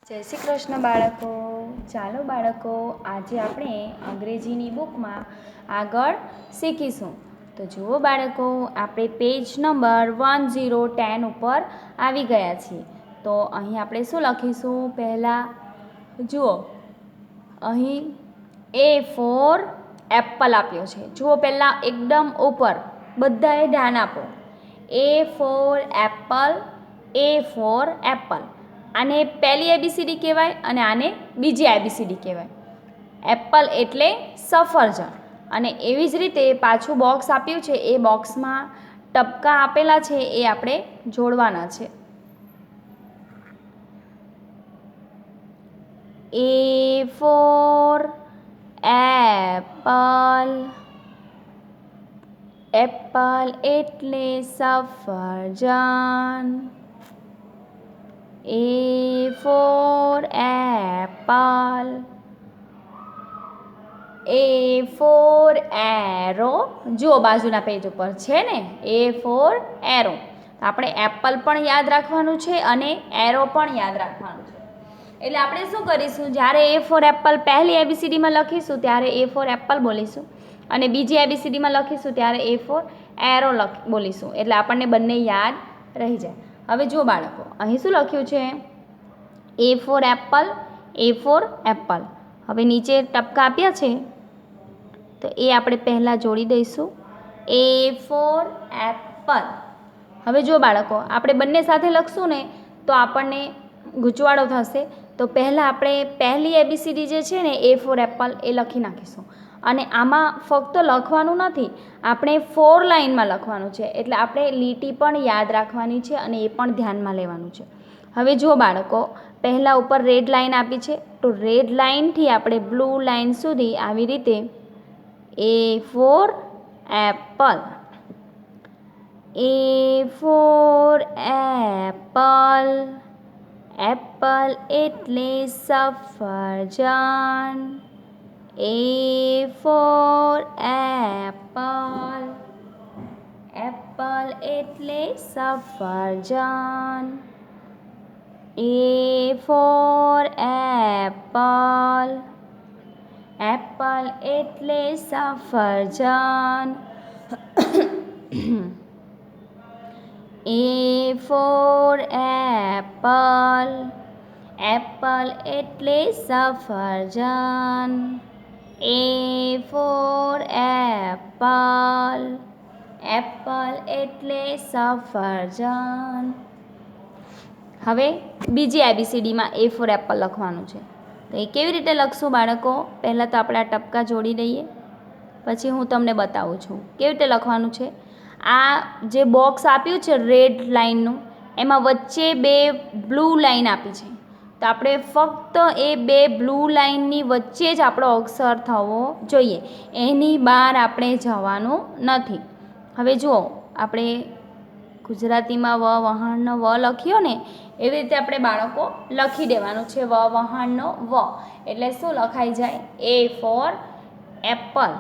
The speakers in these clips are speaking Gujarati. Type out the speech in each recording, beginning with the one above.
જય શ્રી કૃષ્ણ બાળકો. ચાલો બાળકો, આજે આપણે અંગ્રેજીની બુકમાં આગળ શીખીશું. તો જુઓ બાળકો, આપણે પેજ નંબર 1010 ઉપર આવી ગયા છીએ. તો અહીં આપણે શું લખીશું? પહેલાં જુઓ, અહીં એ ફોર એપલ આપ્યો છે. જુઓ પહેલાં એકદમ ઉપર બધાએ ધ્યાન આપો. A for apple, A for apple. આને પહેલી એબીસીડી કહેવાય અને આને બીજી એબીસીડી કહેવાય. એપલ એટલે સફરજન. અને એવી જ રીતે પાછું બોક્સ આપ્યું છે, એ બોક્સમાં ટપકા આપેલા છે, એ આપણે જોડવાના છે. એ ફોર એપલ, એપલ એટલે સફરજન. A for apple, A for arrow. જુઓ બાજુના પેજ ઉપર છે ને, A for arrow. આપણે એપલ પણ યાદ રાખવાનું છે અને એરો પણ યાદ રાખવાનું છે. એટલે આપણે શું કરીશું? જ્યારે A for apple પહેલી એબીસીડીમાં લખીશું ત્યારે A for apple બોલીશું, અને બીજી એબીસીડીમાં લખીશું ત્યારે A for arrow બોલીશું. એટલે આપણને બંને યાદ રહી જાય. હવે જુઓ બાળકો, અહીં શું લખ્યું છે? A for apple, A for apple. હવે નીચે ટપકા આપ્યા છે, તો એ આપણે પહેલાં જોડી દઈશું. એ ફોર એપલ. હવે જુઓ બાળકો, આપણે બંને સાથે લખશું ને તો આપણને ગૂંચવાડો થશે. તો પહેલાં આપણે પહેલી એબીસીડી જે છે ને, એ ફોર એપલ, એ લખી નાખીશું. અને આમાં ફક્ત લખવાનું નથી, આપણે 4 લાઇનમાં લખવાનું છે. એટલે આપણે લીટી પણ યાદ રાખવાની છે અને એ પણ ધ્યાનમાં લેવાનું છે. હવે જુઓ બાળકો, પહેલાં ઉપર રેડ લાઇન આપી છે, તો રેડ લાઇનથી આપણે બ્લુ લાઇન સુધી આવી રીતે A for apple, A for apple, apple એટલે સફરજન. એ ફોર એપલ, એપલ એટલે સફરજન. એ ફોર એપલ, એપલ એટલે સફરજન. એ ફોર એપલ, એપલ એટલે સફરજન. એ ફોર એપલ, એપલ એટલે સફરજન. હવે બીજી એબીસીડીમાં એ ફોર એપલ લખવાનું છે. તો એ કેવી રીતે લખશું બાળકો? પહેલાં તો આપણે આ ટપકા જોડી દઈએ, પછી હું તમને બતાવું છું કેવી રીતે લખવાનું છે. આ જે બોક્સ આપ્યું છે રેડ લાઇનનું, એમાં વચ્ચે 2 બ્લુ લાઇન આપી છે. તો આપણે ફક્ત એ 2 બ્લુ લાઇનની વચ્ચે જ આપણો અક્ષર થવો જોઈએ, એની બહાર આપણે જવાનું નથી. હવે જુઓ, આપણે ગુજરાતીમાં વહાણનો વ લખ્યો ને, એવી રીતે આપણે બાળકો લખી દેવાનું છે વહાણનો વ. એટલે શું લખાઈ જાય? એ ફોર એપલ.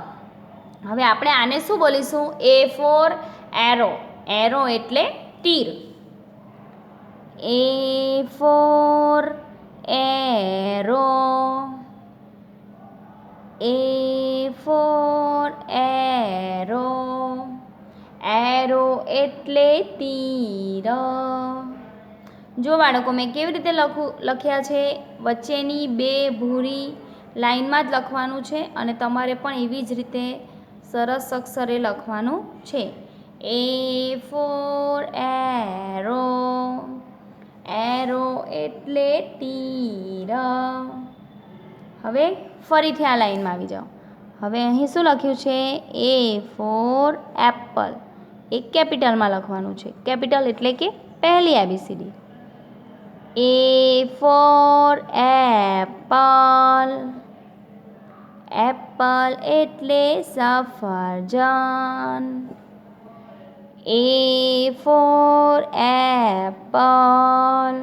હવે આપણે આને શું બોલીશું? એ ફોર એરો. એરો એટલે તીર. એ ફોર એરો, એ ફોર એરો, એરો એટલે તીર. જો બાળકો, મેં કેવી રીતે લખ્યા છે? વચ્ચેની 2 ભૂરી લાઇનમાં જ લખવાનું છે, અને તમારે પણ એવી જ રીતે સરસ અક્ષરે લખવાનું છે. એ ફોર એરો, એરો એટલે તીર. હવે ફરીથી આ લાઇનમાં આવી જાઓ. હવે અહીં શું લખ્યું છે? A for apple. એ કેપિટલમાં લખવાનું છે. કેપિટલ એટલે કે પહેલી A B C D. A for apple, apple એટલે સફરજન. એ ફોર એપલ,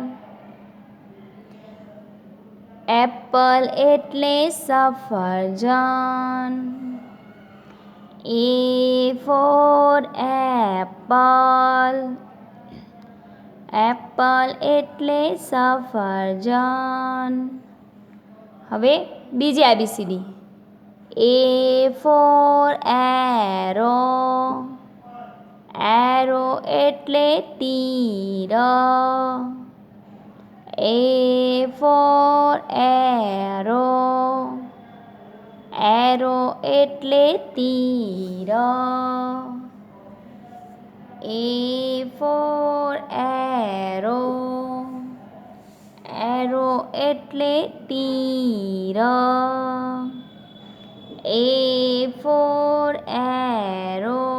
એપલ એટલે સફરજન. એ ફોર એપલ, એપલ એટલે સફરજન. હવે બીજી ABCD. A for arrow. Arrow એટલે તીર. A for arrow. એરો એટલે તીર. A for arrow. એરો એટલે તીર. A for arrow.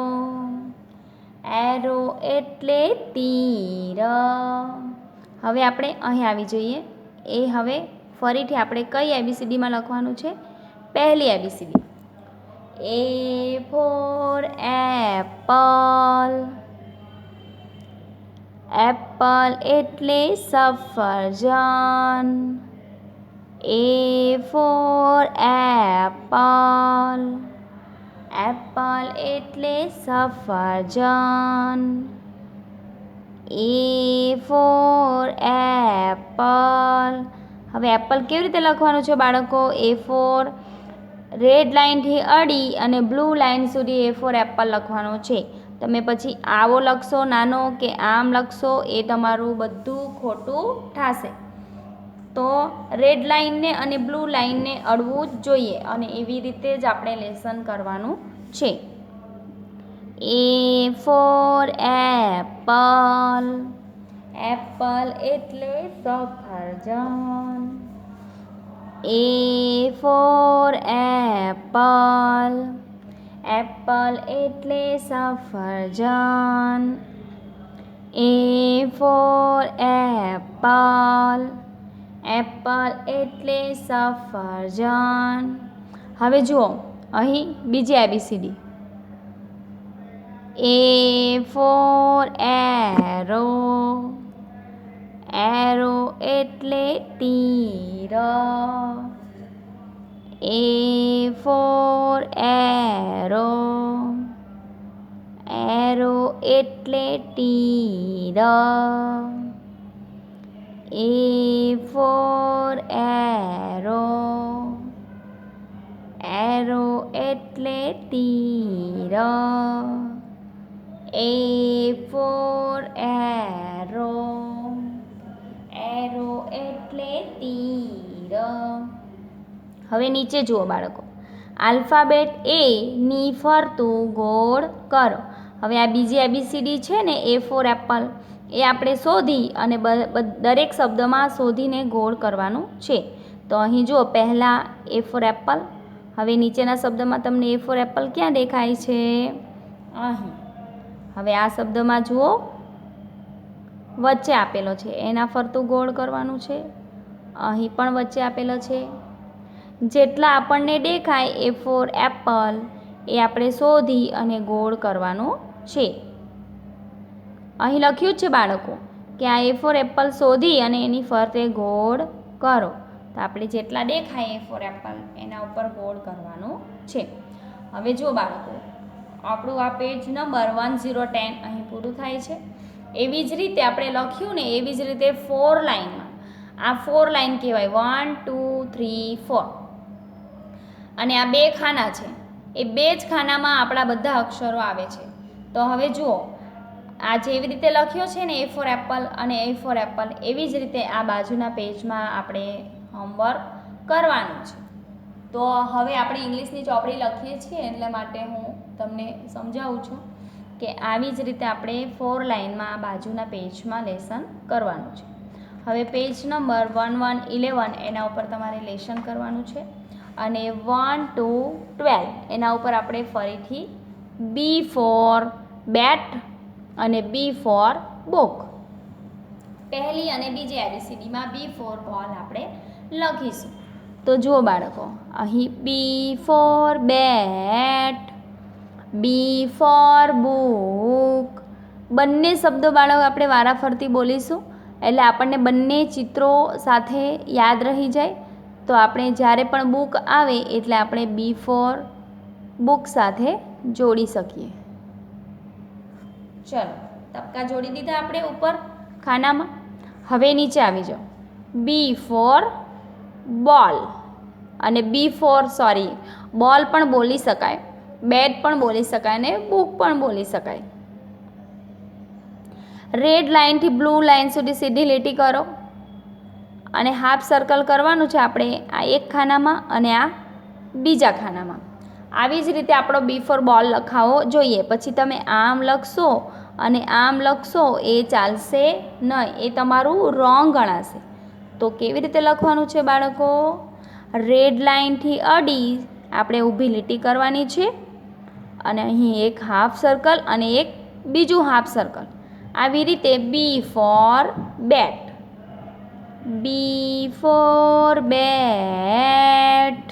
એરો એટલે તીર. હવે આપણે અહીં આવી જઈએ. એ હવે ફરીથી આપણે કઈ ABCDમાં લખવાનું છે? પહેલી ABCD. A for apple. Apple એટલે સફરજન. A for apple. એપલ એટલે સફરજન. A for apple. હવે એપલ કેવી રીતે લખવાનું છે બાળકો? A for રેડ લાઇનથી અડી અને બ્લુ લાઇન સુધી A for એપલ લખવાનું છે. તમે પછી આવો લખશો નાનો કે આમ લખશો એ તમારું બધું ખોટું થશે. તો રેડ લાઇનને અને બ્લુ લાઇનને અડવું જ જોઈએ અને એવી રીતે જ આપણે લેસન કરવાનું છે. A for apple. એપલ એટલે સફરજન. A for apple. એપલ એટલે સફરજન. A for apple. એપલ એટલે સફરજન. હવે જુઓ અહીં બીજી ABCD. A for arrow. Arrow એટલે તીર. A for arrow. એરો એટલે તીર. A for arrow. એરો એટલે તીર. A for arrow. એરો એટલે તીર. હવે નીચે જુઓ બાળકો. આલ્ફાબેટ A ની ફરતું ગોળ કરો. હવે આ બીજી ABCD છે ને A for apple એ આપણે શોધી અને દરેક શબ્દમાં શોધીને ગોળ કરવાનું છે. તો અહીં જુઓ પહેલાં A for apple. હવે નીચેના શબ્દમાં તમને A for apple ક્યાં દેખાય છે? અહીં. હવે આ શબ્દમાં જુઓ વચ્ચે આપેલો છે એના ફરતું ગોળ કરવાનું છે. અહીં પણ વચ્ચે આપેલો છે. જેટલા આપણને દેખાય A for apple એ આપણે શોધી અને ગોળ કરવાનું છે. અહીં લખ્યું છે બાળકો કે આ A for apple શોધી અને એની ફરતે ગોળ કરો. તો આપણે જેટલા દેખાય A for apple એના ઉપર ગોળ કરવાનું છે. હવે જો બાળકો આપણું આ પેજ નંબર 1010 અહીં પૂરું થાય છે. એવી જ રીતે આપણે લખ્યું ને એવી જ રીતે 4 લાઇનમાં આ 4 લાઇન કહેવાય 1 2 3 4 અને આ 2 ખાના છે એ 2 જ ખાનામાં આપણા બધા અક્ષરો આવે છે. તો હવે જુઓ આ જેવી રીતે લખ્યો છે ને A for apple અને A for apple એવી જ રીતે આ બાજુના પેજમાં આપણે હોમવર્ક કરવાનું છે. તો હવે આપણે ઇંગ્લિશની ચોપડી લખીએ છીએ એટલે માટે હું તમને સમજાવું છું કે આવી જ રીતે આપણે 4 લાઇનમાં આ બાજુના પેજમાં લેસન કરવાનું છે. હવે પેજ નંબર 1111 એના ઉપર તમારે લેસન કરવાનું છે અને 1 to 12 એના ઉપર આપણે ફરીથી B for bat અને B for book પહેલી અને બીજી ABCDમાં B for ball આપણે લખીશું. તો જુઓ બાળકો અહીં B for bat. B for book. બંને શબ્દો બાળકો આપણે વારાફરતી બોલીશું એટલે આપણને બંને ચિત્રો સાથે યાદ રહી જાય. તો આપણે જ્યારે પણ બુક આવે એટલે આપણે B for book સાથે જોડી શકીએ. ચલો તબકા જોડી દીધા આપણે ઉપર. ખાનામાં. હવે નીચે આવી જાઓ. બી ફોર બોલ અને બોલ પણ બોલી શકાય, બેટ પણ બોલી શકાય અને બુક પણ બોલી શકાય. રેડ લાઇનથી બ્લુ લાઇન સુધી સીધી લીટી કરો અને હાફ સર્કલ કરવાનું છે આપણે આ એક ખાનામાં અને આ બીજા ખાનામાં. આવી જ રીતે આપણો બી ફોર બોલ લખાવો જોઈએ. પછી તમે આમ લખશો અને આમ લખશો એ ચાલશે નહીં, એ તમારું રોંગ ગણાશે. તો કેવી રીતે લખવાનું છે બાળકો? રેડ લાઇનથી અડી આપણે ઊભી લીટી કરવાની છે અને અહીં એક હાફ સર્કલ અને એક બીજું હાફ સર્કલ. આવી રીતે બી ફોર બેટ, બી ફોર બેટ,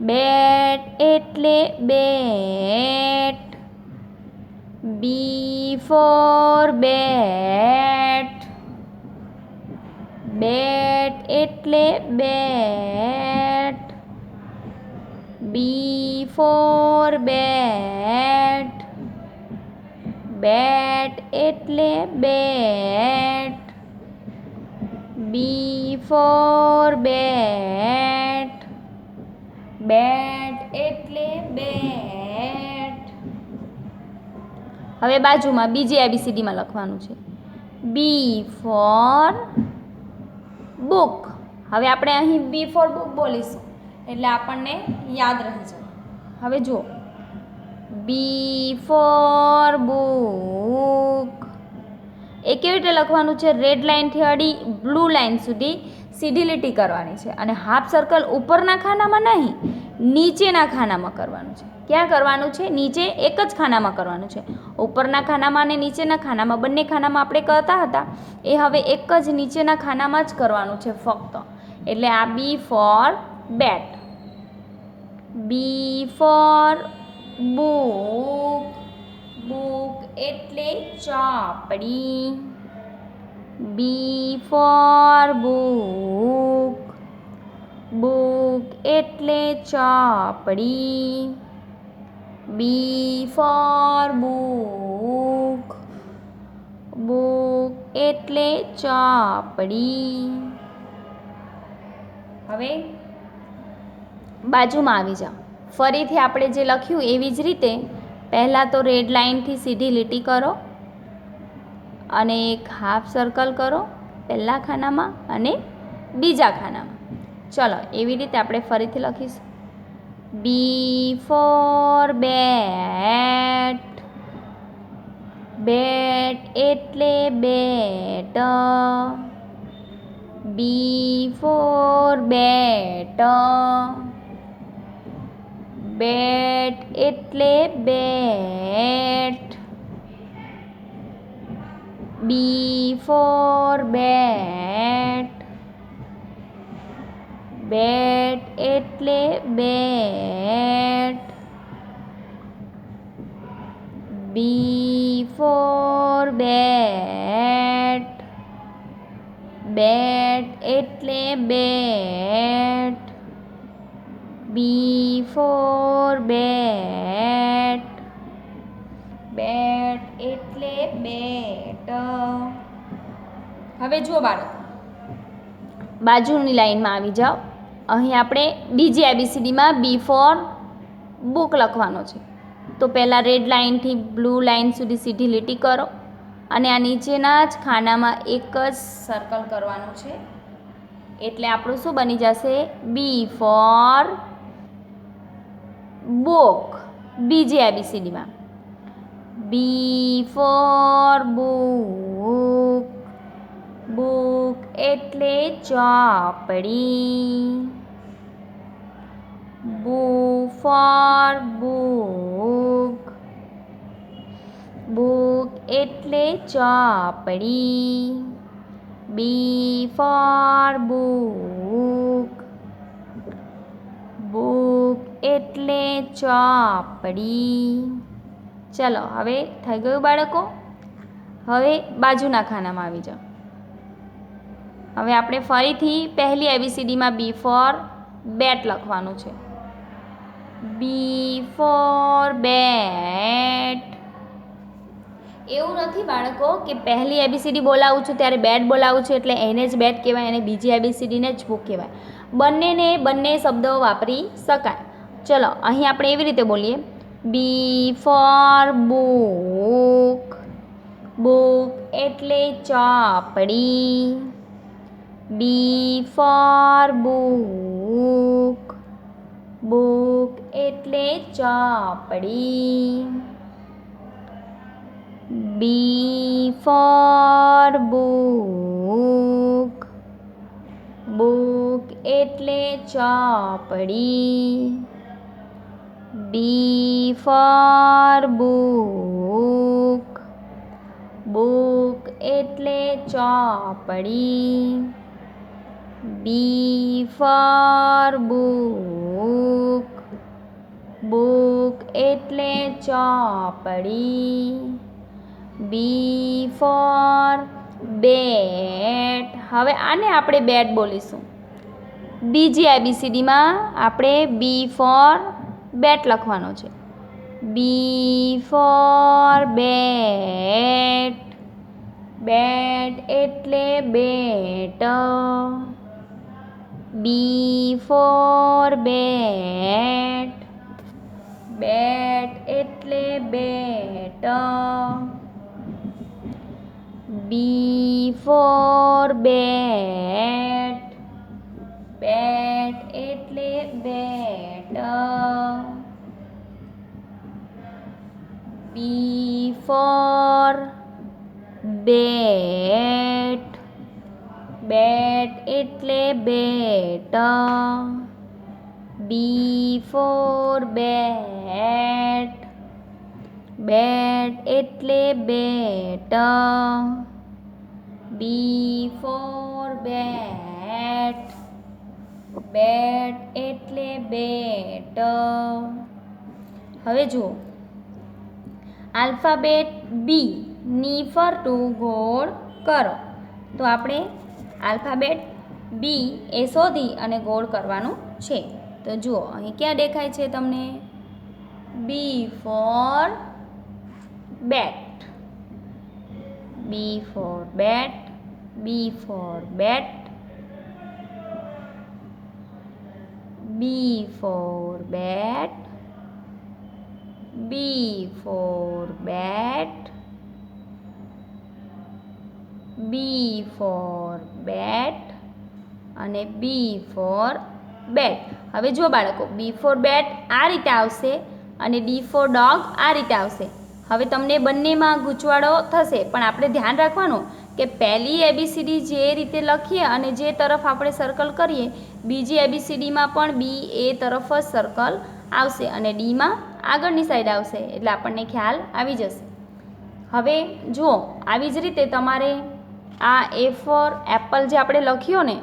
બેટ એટલે બેટ, બી ફોર બેટ, બેટ એટલે બેટ, બી ફોર બેટ, બેટ એટલે બેટ, બી ફોર બેટ, બેટ એટલે બેટ. હવે બાજુમાં બીજી ABCDમાં લખવાનું છે. બી ફોર બુક. હવે આપણે અહીં બી ફોર બુક બોલીશું એટલે આપણને યાદ રહી જાય. હવે જુઓ, બી ફોર બુક. એ કેવી રીતે લખવાનું છે? રેડ લાઇનથી અડી બ્લુ લાઇન સુધી સીધી લીટી કરવાની છે અને હાફ સર્કલ ઉપરના ખાનામાં નહીં, નીચેના ખાનામાં કરવાનું છે. ક્યાં કરવાનું છે? નીચે એક જ ખાનામાં કરવાનું છે. ઉપરના ખાનામાં અને નીચેના ખાનામાં બંને ખાનામાં આપણે કરતા હતા એ હવે એક જ નીચેના ખાનામાં જ કરવાનું છે ફક્ત. એટલે આ બી ફોર બેટ, બી ફોર બુક, બુક એટલે ચોપડી, બી ફોર બુક, બુક એટલે ચોપડી, બી ફોર બુક, બુક એટલે ચોપડી. હવે બાજુમાં આવી જાઓ. ફરીથી આપણે જે લખ્યું એવી જ રીતે પહેલાં તો રેડ લાઇનથી સીધી લીટી કરો અને એક હાફ સર્કલ કરો પહેલા ખાનામાં અને બીજા ખાનામાં. ચલો એવી રીતે આપણે ફરીથી લખીશું. બી ફોર બેટ, બેટ એટલે બેટ, બી ફોર બેટ, બેટ એટલે બેટ, બી ફોર બેટ, બેટ એટલે બેટ, બી ફોર બેટ, બેટ એટલે બેટ, બી ફોર બેટ, બેટ એટલે બેટ. હવે જુઓ બાળકો, બાજુની લાઈનમાં આવી જાઓ. અહીં આપણે બીજી ABCDમાં બી ફોર બુક લખવાનો છે. તો પહેલાં રેડ લાઇનથી બ્લુ લાઇન સુધી સીધી લીટી કરો અને આ નીચેના જ ખાનામાં એક જ સર્કલ કરવાનું છે. એટલે આપણું શું બની જશે? બી ફોર બુક. બીજી ABCDમાં બી ફોર બુક, બુક એટલે ચોપડી, બુક ફોર બુક, બુક એટલે ચોપડી, બી ફોર બુક, બુક એટલે ચોપડી. ચલો હવે થઈ ગયું બાળકો. હવે બાજુના ખાનામાં આવી જાઓ. હવે આપણે ફરીથી પહેલી ABCDમાં બી ફોર બેટ લખવાનું છે. બી ફોર બેટ. એવું નથી બાળકો કે પહેલી એબીસીડી બોલાવું છું ત્યારે બેટ બોલાવું છું એટલે એને જ બેટ કહેવાય અને બીજી એબીસીડીને જ બુક કહેવાય. બંને શબ્દો વાપરી શકાય. ચલો અહીં આપણે એવી રીતે બોલીએ, બી ફોર બુક. બુક એટલે ચોપડી. બી ફોર બુક. બુક એટલે ચોપડી. બી ફોર બુક. બુક એટલે ચોપડી. બી ફોર બુક. બુક એટલે ચોપડી. બી ફોર બુક. બુક એટલે ચોપડી. બી ફોર બેટ. હવે આને આપણે બેટ બોલીશું. બીજી એબીસીડીમાં આપણે બી ફોર બેટ લખવાનો છે. બી ફોર બેટ. બેટ એટલે બેટ. બી ફોર બેટ. બેટ એટલે બેટ. બી ફોર બેટ. બેટ એટલે બેટ. બી ફોર બેટ. બેટ એટલે બેટ. બી ફોર બેટ. બેટ એટલે બેટ. બી ફોર બેટ. બેટ એટલે બેટ. હવે જુઓ, આલ્ફાબેટ બી ની ફરતું ગોળ કરો. તો આપણે આલ્ફાબેટ બી એ શોધી અને ગોળ કરવાનું છે. તો જુઓ અહીં ક્યાં દેખાય છે તમને? બી ફોર બેટ. બી ફોર બેટ. બી ફોર બેટ. બી ફોર બેટ. બી ફોર બેટ. બી ફોર બેટ અને બી ફોર બેટ. હવે જુઓ બાળકો, બી ફોર બેટ આ રીતે આવશે અને ડી ફોર ડોગ આ રીતે આવશે. હવે તમને બંનેમાં ગૂંચવાડો થશે, પણ આપણે ધ્યાન રાખવાનું કે પહેલી એબીસીડી જે રીતે લખીએ અને જે તરફ આપણે સર્કલ કરીએ, બીજી એબીસીડીમાં પણ બી એ તરફ જ સર્કલ આવશે અને ડીમાં આગળની સાઈડ આવશે, એટલે આપણને ખ્યાલ આવી જશે. હવે જુઓ, આવી જ રીતે તમારે આ એ ફોર એપલ જે આપણે લખ્યો ને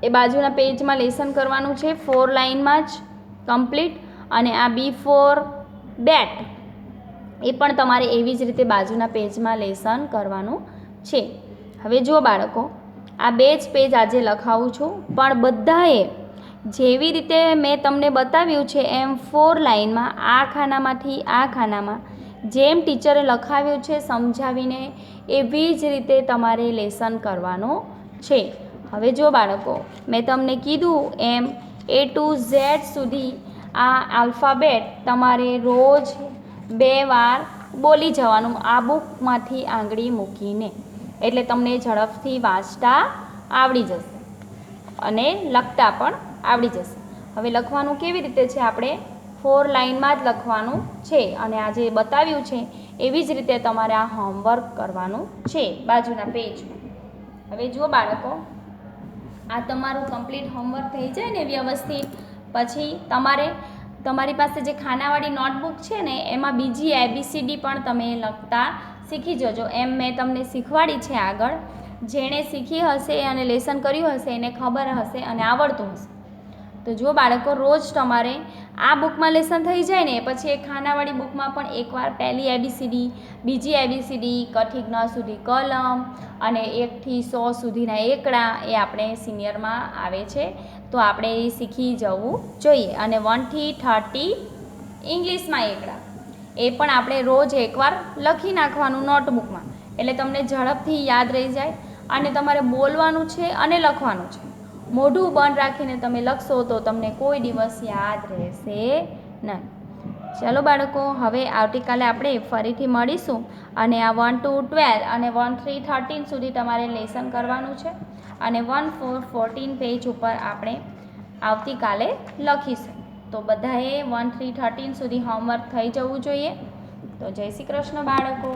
એ બાજુના પેજમાં લેસન કરવાનું છે, 4 લાઇનમાં જ કમ્પ્લીટ. અને આ બી ફોર બેટ એ પણ તમારે એવી જ રીતે બાજુના પેજમાં લેસન કરવાનું છે. હવે જુઓ બાળકો, આ બે જ પેજ આજે લખાવું છું, પણ બધાએ જેવી રીતે મેં તમને બતાવ્યું છે એમ 4 લાઇનમાં આ ખાનામાંથી આ ખાનામાં જેમ ટીચરે લખાવ્યું છે સમજાવીને એવી જ રીતે તમારે લેસન કરવાનું છે. હવે જો બાળકો, મેં તમને કીધું એમ A to Z સુધી આ આલ્ફાબેટ તમારે રોજ 2 વાર બોલી જવાનું આ બુકમાંથી આંગળી મૂકીને, એટલે તમને ઝડપથી વાંચતા આવડી જશે અને લખતા પણ આવડી જશે. હવે લખવાનું કેવી રીતે છે? આપણે 4 લાઇનમાં જ લખવાનું છે અને આ જે બતાવ્યું છે એવી જ રીતે તમારે આ હોમવર્ક કરવાનું છે બાજુના પેજમાં. હવે જુઓ બાળકો, આ તમારું કમ્પ્લીટ હોમવર્ક થઈ જાય ને વ્યવસ્થિત, પછી તમારી પાસે જે ખાનાવાળી નોટબુક છે ને એમાં બીજી એબીસીડી પણ તમે લખતા શીખી જજો. એમ મેં તમને શીખવાડી છે આગળ. જેણે શીખી હશે અને લેસન કર્યું હશે એને ખબર હશે અને આવડતું હશે. તો જો બાળકો, રોજ તમારે આ બુકમાં લેસન થઈ જાય ને પછી એ ખાનાવાળી બુકમાં પણ એકવાર પહેલી એબીસીડી, બીજી એબીસીડી, કથી જ્ઞ સુધી કલમ અને 1 થી 100 સુધીના એકડા એ આપણે સિનિયરમાં આવે છે, તો આપણે એ શીખી જવું જોઈએ. અને 1 થી 30 ઇંગ્લિશમાં એકડા, એ પણ આપણે રોજ એકવાર લખી નાખવાનું નોટબુકમાં, એટલે તમને ઝડપથી યાદ રહી જાય. અને તમારે બોલવાનું છે અને લખવાનું છે. મોઢું બંધ રાખીને તમે લખશો તો તમને કોઈ દિવસ યાદ રહેશે નહીં. ચાલો બાળકો, હવે આવતીકાલે આપણે ફરીથી મળીશું અને આ 1 to 12 અને 1 3 13 સુધી તમારે લેસન કરવાનું છે અને 1 4 14 પેજ ઉપર આપણે આવતીકાલે લખીશું. તો બધાએ 1 3 13 સુધી હોમવર્ક થઈ જવું જોઈએ. તો જય શ્રી કૃષ્ણ બાળકો.